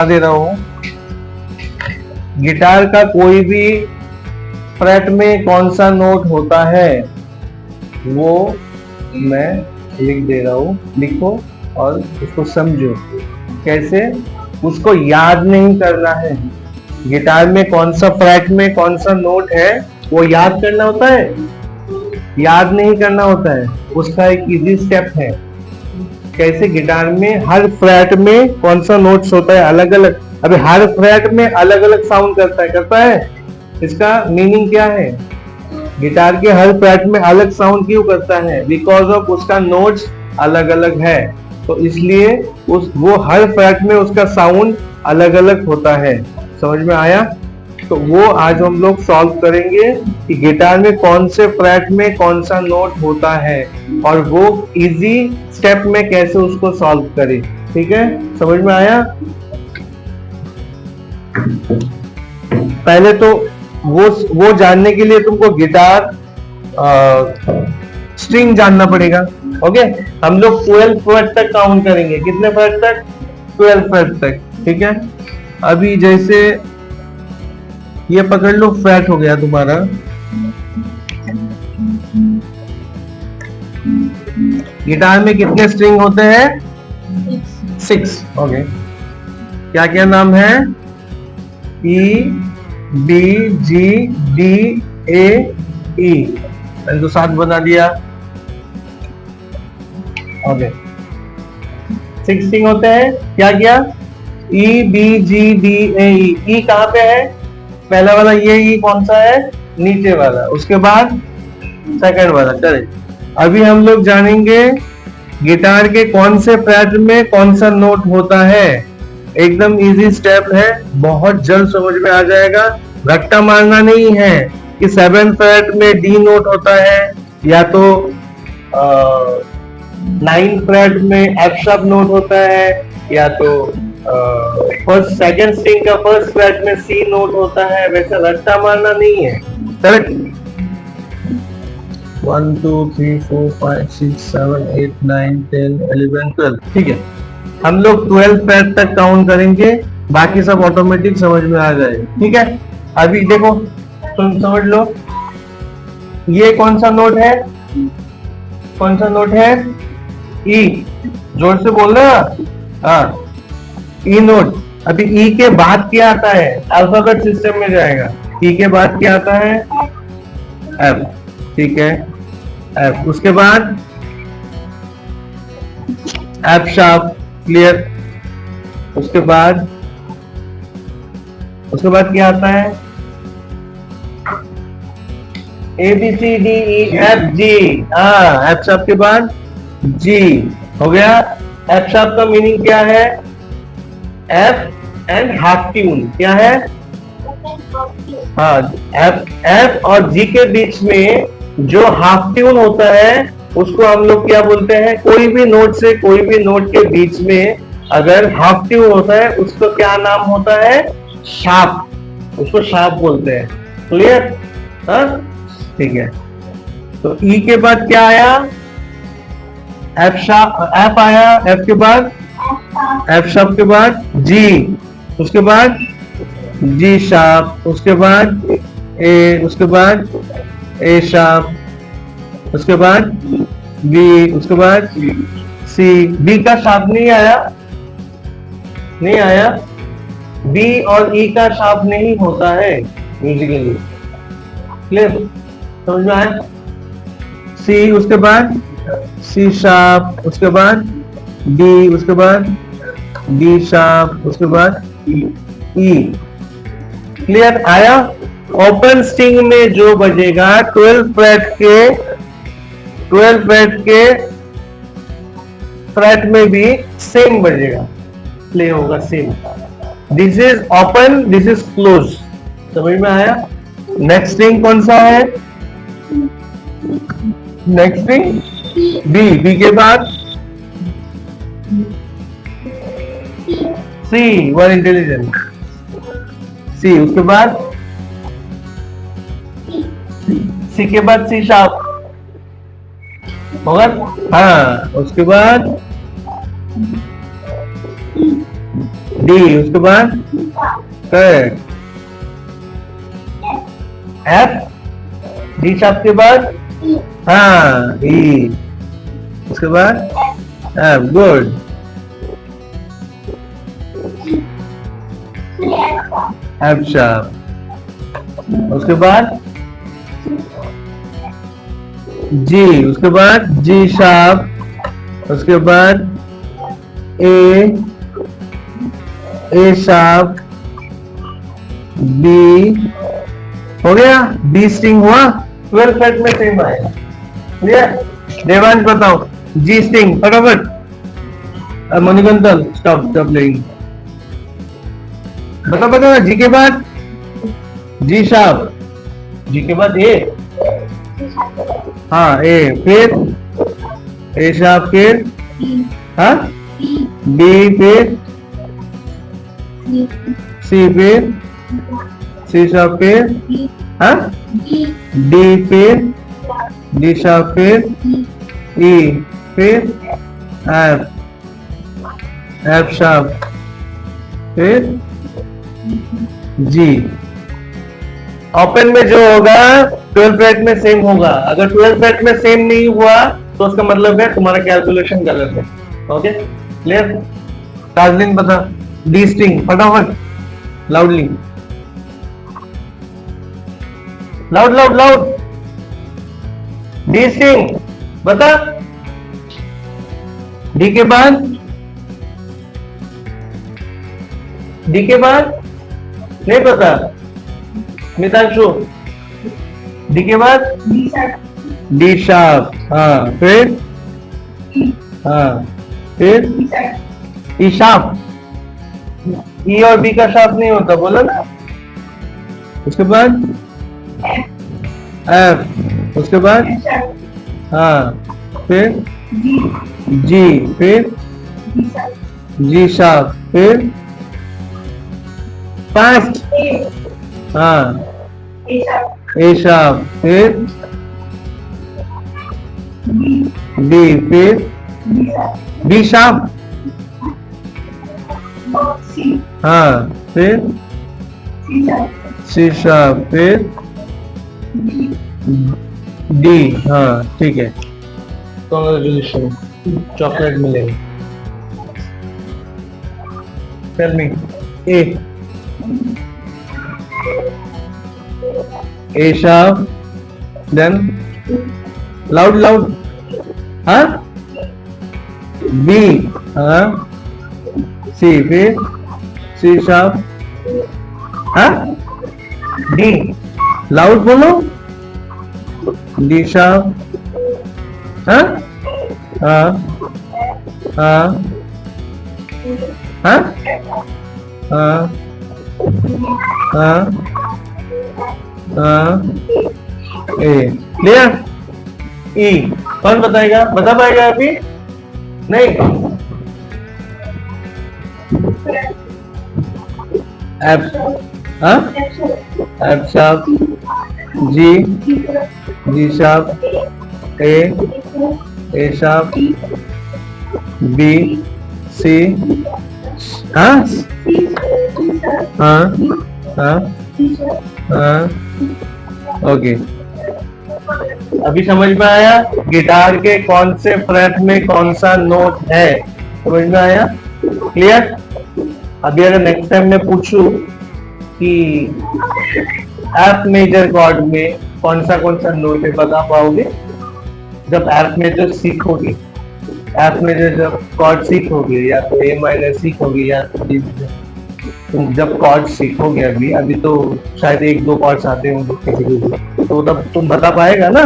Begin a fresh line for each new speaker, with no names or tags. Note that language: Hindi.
दे रहा हूं, गिटार का कोई भी फ्रेट में कौन सा नोट होता है वो मैं लिख दे रहा हूं, लिखो और उसको समझो। कैसे? उसको याद नहीं करना है। गिटार में कौन सा फ्रेट में कौन सा नोट है वो याद करना होता है, याद नहीं करना होता है। उसका एक इजी स्टेप है। कैसे? गिटार में हर फ्रेट में कौन सा नोट्स होता है अलग अलग। अभी हर फ्रेट में अलग अलग साउंड करता है। इसका मीनिंग क्या है? गिटार के हर फ्रेट में अलग साउंड क्यों करता है? बिकॉज ऑफ उसका नोट्स अलग अलग है, तो इसलिए वो हर फ्रेट में उसका साउंड अलग अलग होता है। समझ में आया? तो वो आज हम लोग सॉल्व करेंगे कि गिटार में कौन से फ्रेट में कौन सा नोट होता है और वो इजी स्टेप में कैसे उसको सॉल्व करें। ठीक है, समझ में आया? पहले तो वो जानने के लिए तुमको गिटार स्ट्रिंग जानना पड़ेगा। ओके, हम लोग 12 फ्रेट तक काउंट करेंगे। कितने फ्रेट तक? 12 फ्रेट तक। ठीक है, अभी जैसे ये पकड़ लो, फ्रेट हो गया तुम्हारा। गिटार में कितने स्ट्रिंग होते हैं? 6। ओके, क्या क्या नाम है? E B G D A E। मैंने तो 7 बना दिया। ओके, 6 स्ट्रिंग होते हैं। क्या क्या? E B G D A E। E कहाँ पे है? पहला वाला ये E कौन सा है? नीचे वाला। उसके बाद सेकंड वाला। चले, अभी हम लोग जानेंगे गिटार के कौन से फ्रेट में कौन सा नोट होता है। एकदम इजी स्टेप है, बहुत जल्द समझ में आ जाएगा। रट्टा मारना नहीं है कि 7 फ्रेट में डी नोट होता है या तो 9 फ्रेट में एफ शार्प नोट होता है या तो फर्स्ट सेकंड स्ट्रिंग का फर्स्ट फ्रेट में सी नोट होता है। वैसा रट्टा मारना नहीं है। करेक्ट? 1 2 3 4 5 6 7 8 9 10 11 12। ठीक है, हम लोग 12 फ्रेट तक काउंट करेंगे, बाकी सब ऑटोमेटिक समझ में आ जाएगा। ठीक है, अभी देखो, तुम समझ लो, ये कौन सा नोट है? कौन सा नोट है? ई। जोर से बोलना। हाँ, ई नोट। अभी ई के बाद क्या आता है? अल्फाबेट सिस्टम में जाएगा। ई के बाद क्या आता है? एफ। ठीक है, एफ। उसके बाद एफ शार्प। क्लियर? उसके बाद क्या आता है? A B C D E F G. हाँ, एफ शार्प के बाद जी हो गया। एफ शार्प का मीनिंग क्या है? F and half tune. क्या है? हाँ, एफ और जी के बीच में जो हाफ ट्यून होता है उसको हम लोग क्या बोलते हैं? कोई भी नोट से कोई भी नोट के बीच में अगर हाफ ट्यून होता है उसको क्या नाम होता है? शार्प। उसको शार्प बोलते हैं। क्लियर? हाँ, ठीक है। तो ई के बाद क्या आया? F sharp. एफ आया। एफ के बाद एफ शार्प के बाद जी। उसके बाद जी शार्प। उसके बाद ए। उसके बाद ए शार्प। उसके बाद बी। उसके बाद सी। बी का शार्प नहीं आया, नहीं आया। बी और ई का शार्प नहीं होता है म्यूजिकली। क्लियर? समझ में आया? सी। उसके बाद सी शार्प। उसके बाद डी। उसके बाद डी शार्प। उसके बाद ई। क्लियर? आया? ओपन स्ट्रिंग में जो बजेगा 12 फ्रेट के फ्रेट में भी सेम बजेगा, प्ले होगा same. This is open, this is close. समझ में आया? नेक्स्ट स्ट्रिंग कौन सा है? Next string B. बी के बाद सी। One intelligent. सी। उसके बाद सी के बाद सी शार्प होगा। हाँ, उसके बाद डी, उसके बाद करेक्ट, एफ, डी शार्प के बाद हाँ ई, उसके बाद एफ, गुड, एफ शार्प, उसके बाद जी, उसके बाद जी शार्प, उसके बाद ए शार्प, बी, हो गया, बी स्ट्रिंग हुआ, 12 फ्रेट में सेम आएगा, क्लियर। देवांश बताओ, जी स्ट्रिंग फटाफट, मणिकंतन स्टॉप प्लेइंग, बता जी के बाद, जी शार्प, जी के बाद ए, हाँ ए, फिर ए शार्प, फिर हाँ बी, फिर सी, फिर सी शार्प, फिर हाँ डी, फिर डी शार्प, फिर ई, फिर एफ, एफ शार्प, फिर जी। ओपन में जो होगा 12 फ्रेट में सेम होगा, अगर 12 फ्रेट में सेम नहीं हुआ तो उसका मतलब है तुम्हारा कैलकुलेशन गलत है। Okay clear. ताजलीन बता, डी स्ट्रिंग फटाफट, loudly, loud loud loud, D string बता, डी के बाद, डी के बाद नहीं पता, मितांशु, डी के बाद डी शार्प, हाँ फिर ई शार्प, ई और बी का शार्प नहीं होता बोला ना, उसके बाद एफ, उसके बाद हाँ फिर जी, फिर जी शार्प, फिर फास्ट, हाँ ए शार्प, फिर डी, फिर बी शार्प, हाँ फिर सी शार्प, फिर डी, हाँ ठीक है, कांग्रेचुलेशन, चॉकलेट मिलेगी। टेल मी, ए शार्प, देन लाउड लाउड, हाँ बी, हाँ सी, फिर सी शार्प, हाँ डी, लाउड बोलो, डी शार्प, हाँ हाँ हाँ हाँ हाँ हाँ हाँ ए, क्लियर। ई कौन बताएगा, बता पाएगा अभी नहीं, एफ, हाँ एफ शार्प, जी, जी शार्प, ए शार्प, बी, सी, हाँ हाँ हाँ हाँ ओके। अभी समझ में आया गिटार के कौन से फ्रेट में कौन सा नोट है, समझ में आया, क्लियर। अभी अगर नेक्स्ट टाइम मैं पूछूं कि एफ मेजर कॉर्ड में कौन सा नोट है, बता पाओगे? जब एफ मेजर सीखोगे, एफ मेजर जब कॉर्ड सीखोगे या तो ए माइनर सीखोगे या तुम जब कॉर्ड सीखोगे, अभी तो शायद 1-2 कॉर्ड्स आते होंगे किसी को, तो तब तुम बता पाएगा ना।